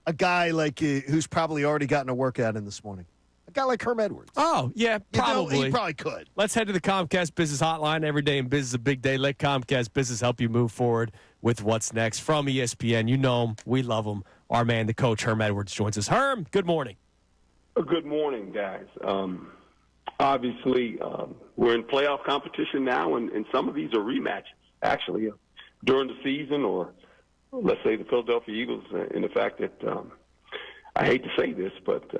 a guy like who's probably already gotten a workout in this morning? A guy like Herm Edwards. Oh, yeah, probably. He probably could. Let's head to the Comcast Business Hotline. Every day in business is a big day. Let Comcast Business help you move forward with what's next. From ESPN, you know him. We love him. Our man, the coach, Herm Edwards, joins us. Herm, good morning. Good morning, guys. Obviously, we're in playoff competition now, and some of these are rematches, actually, during the season, or let's say the Philadelphia Eagles, in the fact that I hate to say this, but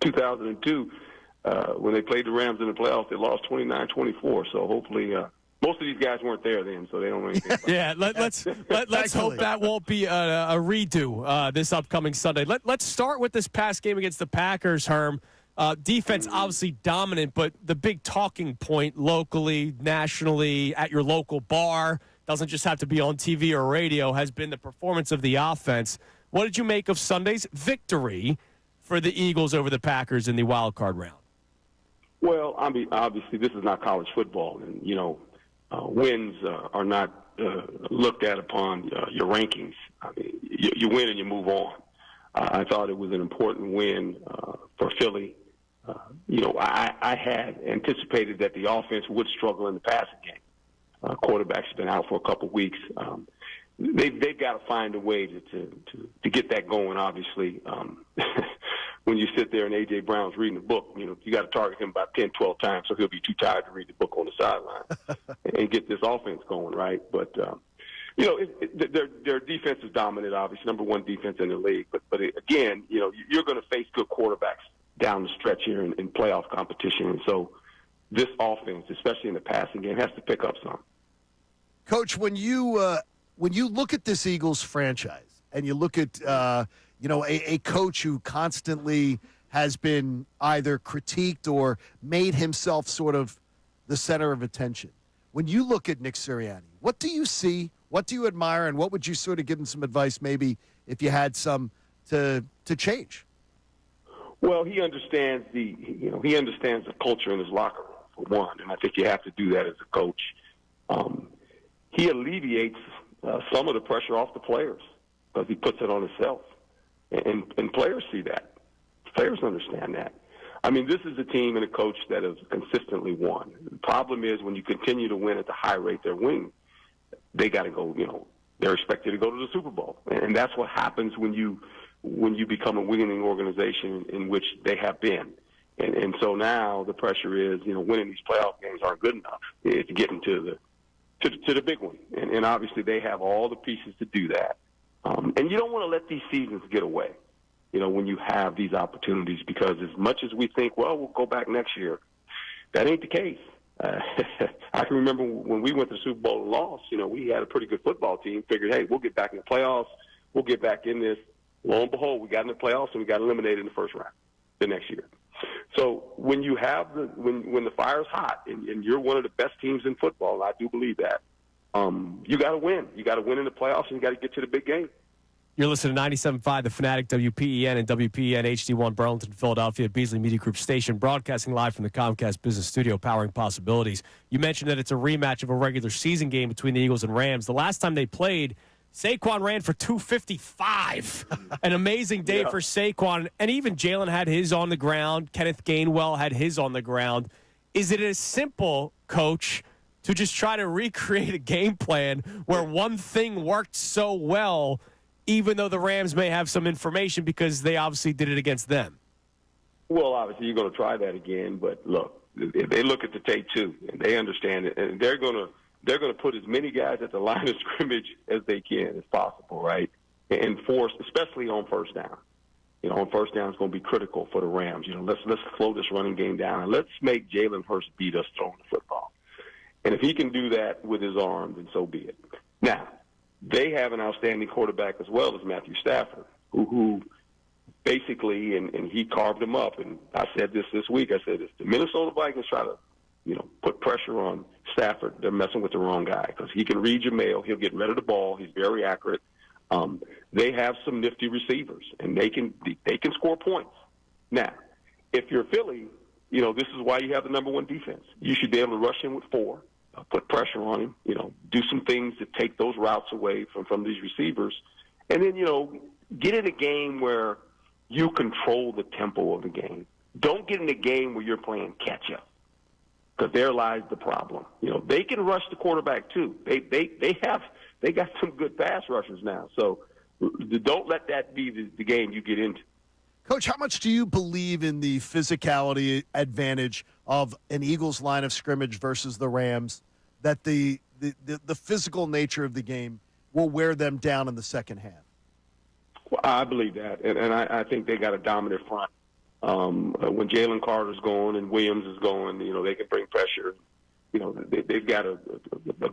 2002, when they played the Rams in the playoffs, they lost 29-24. So hopefully most of these guys weren't there then, so they don't know anything about yeah, let's hope that won't be a redo this upcoming Sunday. Let's start with this past game against the Packers, Herm. Defense obviously dominant, but the big talking point locally, nationally, at your local bar, doesn't just have to be on TV or radio, has been the performance of the offense. What did you make of Sunday's victory for the Eagles over the Packers in the wild card round? Well, I mean, obviously this is not college football, and, wins are not looked at upon your rankings. I mean, you win and you move on. I thought it was an important win for Philly. I had anticipated that the offense would struggle in the passing game. Quarterback's been out for a couple of weeks. They've got to find a way to get that going, obviously. When you sit there and A.J. Brown's reading a book, you got to target him about 10, 12 times so he'll be too tired to read the book on the sideline and get this offense going, right? But, their defense is dominant, obviously, number one defense in the league. But again, you're going to face good quarterbacks down the stretch here in playoff competition. And so this offense, especially in the passing game, has to pick up some. Coach, when you look at this Eagles franchise and you look at a coach who constantly has been either critiqued or made himself sort of the center of attention, when you look at Nick Sirianni, what do you see? What do you admire, and what would you sort of give him some advice, maybe if you had some, to change? Well, he understands he understands the culture in his locker room, for one, and I think you have to do that as a coach. He alleviates some of the pressure off the players because he puts it on himself, and players see that. Players understand that. I mean, this is a team and a coach that has consistently won. The problem is when you continue to win at the high rate they're winning, they got to go, they're expected to go to the Super Bowl. And that's what happens when you become a winning organization in which they have been. And so now the pressure is, winning these playoff games aren't good enough. It's getting to the big one. And obviously they have all the pieces to do that. And you don't want to let these seasons get away, when you have these opportunities, because as much as we think, well, we'll go back next year, that ain't the case. I can remember when we went to the Super Bowl and lost, we had a pretty good football team, figured, hey, we'll get back in the playoffs, we'll get back in this. Lo and behold, we got in the playoffs and we got eliminated in the first round the next year. So when you have when the fire's hot and you're one of the best teams in football, and I do believe that, you got to win. You got to win in the playoffs and you got to get to the big game. You're listening to 97.5, The Fanatic, WPEN and WPEN HD1 Burlington, Philadelphia, Beasley Media Group station, broadcasting live from the Comcast Business Studio, powering possibilities. You mentioned that it's a rematch of a regular season game between the Eagles and Rams. The last time they played, Saquon ran for 255. An amazing day for Saquon. And even Jalen had his on the ground. Kenneth Gainwell had his on the ground. Is it as simple, Coach, to just try to recreate a game plan where one thing worked so well, even though the Rams may have some information because they obviously did it against them? Well, obviously you're going to try that again, but look, if they look at the tape too, and they understand it, and they're going to put as many guys at the line of scrimmage as they can as possible, right? And force, especially on first down. On first down is going to be critical for the Rams. Let's slow this running game down, and let's make Jalen Hurts beat us throwing the football. And if he can do that with his arm, then so be it. Now, they have an outstanding quarterback as well as Matthew Stafford, who basically, and he carved him up. And I said this week. I said, if the Minnesota Vikings try to, put pressure on Stafford, they're messing with the wrong guy because he can read your mail. He'll get rid of the ball. He's very accurate. They have some nifty receivers, and they can score points. Now, if you're Philly, this is why you have the number one defense. You should be able to rush in with 4. Put pressure on him, do some things to take those routes away from these receivers. And then, get in a game where you control the tempo of the game. Don't get in a game where you're playing catch-up, because there lies the problem. You know, they can rush the quarterback too. They got some good pass rushers now. So don't let that be the game you get into. Coach, how much do you believe in the physicality advantage of an Eagles line of scrimmage versus the Rams, that the physical nature of the game will wear them down in the second half? Well, I believe that, and I think they got a dominant front. When Jalen Carter's going and Williams is going, you know, they can bring pressure. You know, they've got a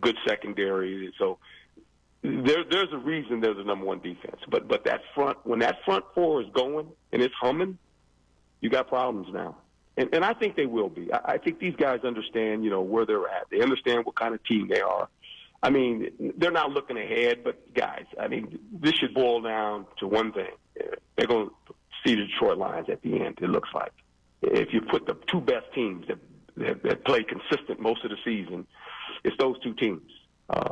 good secondary. So there's a reason they're the number one defense. But that front, when that front four is going and it's humming, you got problems now. And I think they will be. I think these guys understand, you know, where they're at. They understand what kind of team they are. I mean, they're not looking ahead, but guys, I mean, this should boil down to one thing. They're going to see the Detroit Lions at the end, it looks like. If you put the two best teams that play consistent most of the season, it's those two teams.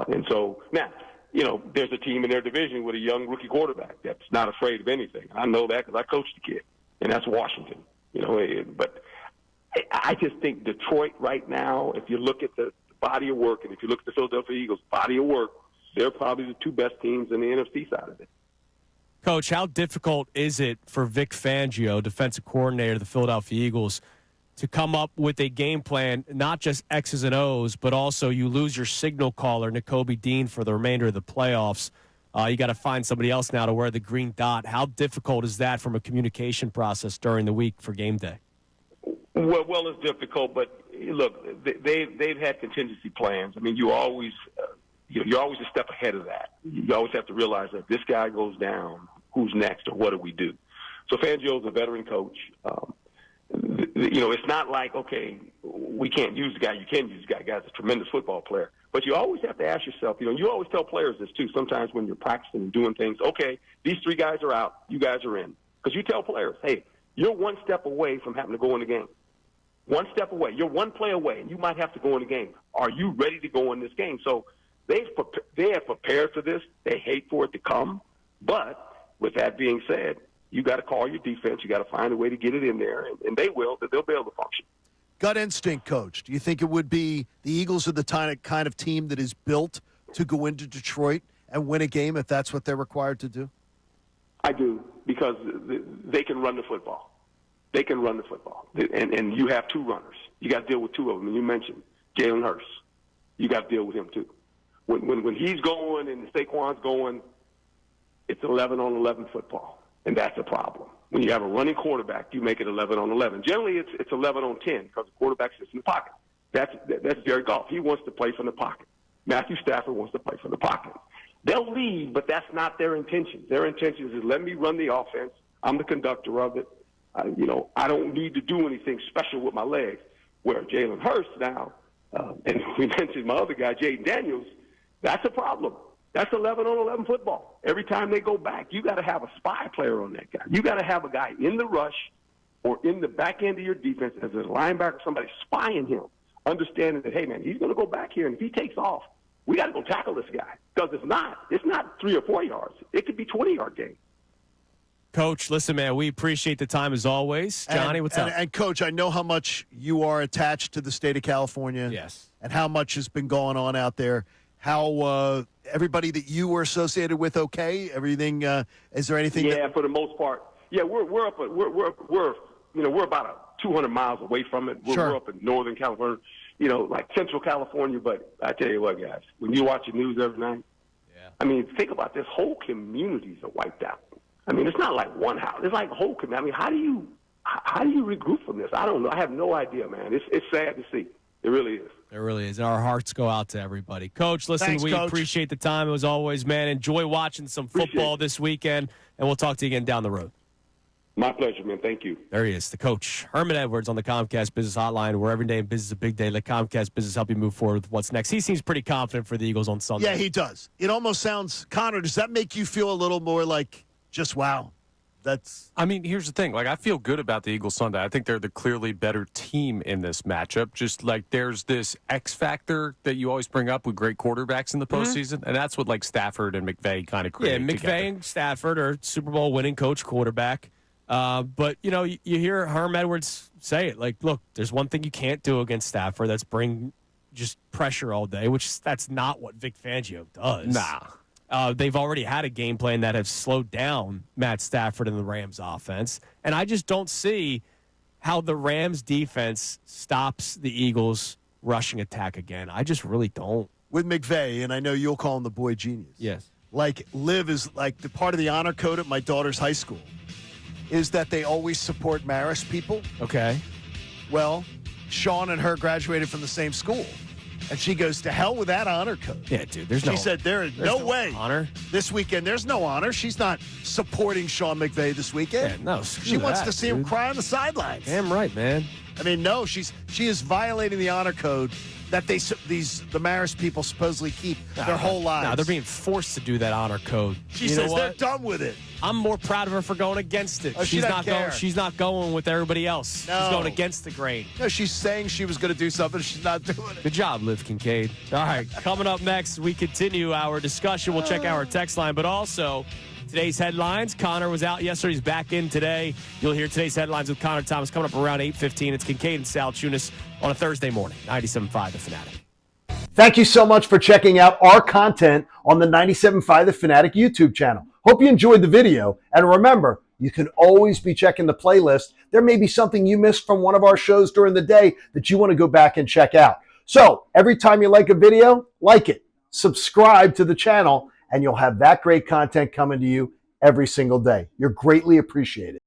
And so now, you know, there's a team in their division with a young rookie quarterback that's not afraid of anything. I know that because I coached the kid, and that's Washington. You know, but I just think Detroit right now, if you look at the body of work, and if you look at the Philadelphia Eagles' body of work, they're probably the two best teams in the NFC side of it. Coach, how difficult is it for Vic Fangio, defensive coordinator of the Philadelphia Eagles, to come up with a game plan, not just X's and O's, but also you lose your signal caller, Nakobe Dean, for the remainder of the playoffs. You got to find somebody else now to wear the green dot. How difficult is that from a communication process during the week for game day? Well, it's difficult, but look, they've had contingency plans. I mean, you're always a step ahead of that. You always have to realize that if this guy goes down, who's next, or what do we do? So Fangio's a veteran coach. You know, it's not like, okay, we can't use the guy. You can use the guy. The guy's a tremendous football player. But you always have to ask yourself, you know, you always tell players this too, sometimes when you're practicing and doing things, okay, these three guys are out, you guys are in. Because you tell players, hey, you're one step away from having to go in the game. One step away. You're one play away, and you might have to go in the game. Are you ready to go in this game? So they have prepared for this. They hate for it to come. But with that being said, you got to call your defense. You got to find a way to get it in there, and they will. They'll be able to function. Gut instinct, Coach. Do you think it would be the Eagles are the kind of team that is built to go into Detroit and win a game if that's what they're required to do? I do, because they can run the football. They can run the football. And you have two runners. You got to deal with two of them. And you mentioned Jalen Hurts. You got to deal with him too. When he's going and Saquon's going, it's 11-on-11 football. And that's a problem. When you have a running quarterback, you make it 11-on-11. Generally, it's 11-on-10 because the quarterback sits in the pocket. That's Jared Goff. He wants to play from the pocket. Matthew Stafford wants to play from the pocket. They'll lead, but that's not their intention. Their intention is let me run the offense. I'm the conductor of it. I don't need to do anything special with my legs. Where Jalen Hurts now, and we mentioned my other guy, Jaden Daniels, that's a problem. That's 11-on-11 football. Every time they go back, you got to have a spy player on that guy. You got to have a guy in the rush or in the back end of your defense as a linebacker, somebody spying him, understanding that, hey, man, he's going to go back here, and if he takes off, we got to go tackle this guy. Because it's not 3 or 4 yards. It could be 20-yard game. Coach, listen, man, we appreciate the time as always. Johnny, what's up? And, Coach, I know how much you are attached to the state of California. Yes. And how much has been going on out there. How everybody that you were associated with, okay? Everything? Is there anything? Yeah, for the most part. Yeah, we're about 200 miles away from it. We're up in Northern California, like Central California. But I tell you what, guys, when you watch the news every night, I mean, think about this. Whole communities are wiped out. I mean, it's not like one house. It's like a whole community. I mean, how do you regroup from this? I don't know. I have no idea, man. It's sad to see. It really is. It really is. Our hearts go out to everybody. Coach, listen, Thanks, we Coach. Appreciate the time as always, man. Enjoy watching some football this weekend, and we'll talk to you again down the road. My pleasure, man. Thank you. There he is, the coach, Herman Edwards on the Comcast Business Hotline, where every day in business is a big day. Let Comcast Business help you move forward with what's next. He seems pretty confident for the Eagles on Sunday. Yeah, he does. It almost sounds, Connor, does that make you feel a little more like just wow? I mean, here's the thing. Like, I feel good about the Eagles Sunday. I think they're the clearly better team in this matchup. Just like there's this X factor that you always bring up with great quarterbacks in the postseason, and that's what like Stafford and McVay kind of create. Yeah, McVay together. and Stafford are Super Bowl winning coach quarterback. But, you know, you hear Herm Edwards say it. Like, look, there's one thing you can't do against Stafford. That's bring just pressure all day, which that's not what Vic Fangio does. Nah. They've already had a game plan that has slowed down Matt Stafford and the Rams offense. And I just don't see how the Rams defense stops the Eagles rushing attack again. I just really don't. With McVay, and I know you'll call him the boy genius. Yes. Like, Liv is like the part of the honor code at my daughter's high school is that they always support Marist people. Okay. Well, Sean and her graduated from the same school. And she goes, to hell with that honor code. Yeah, dude, there's She said, there's no way. Honor? This weekend, there's no honor. She's not supporting Sean McVay this weekend. Yeah, no, She wants to see him cry on the sidelines. Damn right, man. I mean, no, she is violating the honor code that the Marist people supposedly keep their whole lives. No, they're being forced to do that honor code. She says they're done with it. I'm more proud of her for going against it. Oh, she doesn't care. She's not going with everybody else. No. She's going against the grain. No, she's saying she was going to do something. She's not doing it. Good job, Liv Kincade. All right, coming up next, we continue our discussion. We'll check our text line, but also today's headlines. Connor was out yesterday. He's back in today. You'll hear today's headlines with Connor Thomas coming up around 8:15. It's Kincade and Salciunas on a Thursday morning, 97.5 The Fanatic. Thank you so much for checking out our content on the 97.5 The Fanatic YouTube channel. Hope you enjoyed the video. And remember, you can always be checking the playlist. There may be something you missed from one of our shows during the day that you want to go back and check out. So every time you like a video, like it, subscribe to the channel, and you'll have that great content coming to you every single day. You're greatly appreciated.